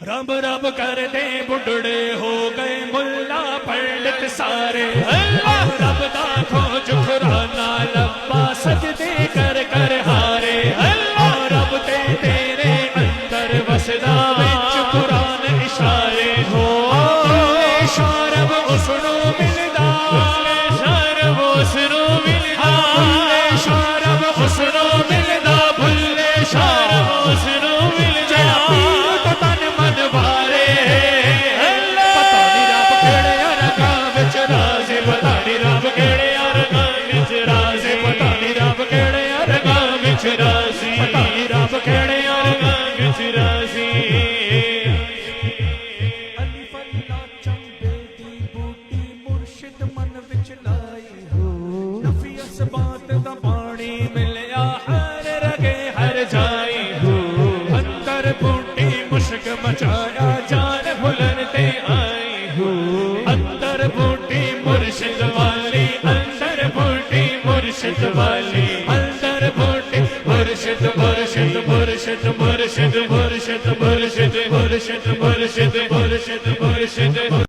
رب رب کرتے بڈڑے ہو گئے ملا پنڈت سارے رب دا کھوج کھرانا لبا سجدے کر کر ہارے رب تے تیرے اندر وسدا وچ قرآن اشارے ہو شارب اسنو ملدا شارب اسنو ملدا شارب اسنو ملدا بھلے شارب اسنو مل جا تن من بارے پتہ نہیں رب کیڑے ارگاں وچ رازے پتہ نہیں رب کیڑے ارگاں وچ رازے پتہ نہیں رب کیڑے ارگاں وچ رازے پتہ نہیں رب کیڑے ارگاں وچ رازے مچایا جان بھلنتے آئی ہوں اندر بوٹی مرشد والی اندر بوٹی مرشد والی اندر بوٹی مرشد مرشد مرشد مرشد مرشد مرشد مرشد مرشد مرشد مرشد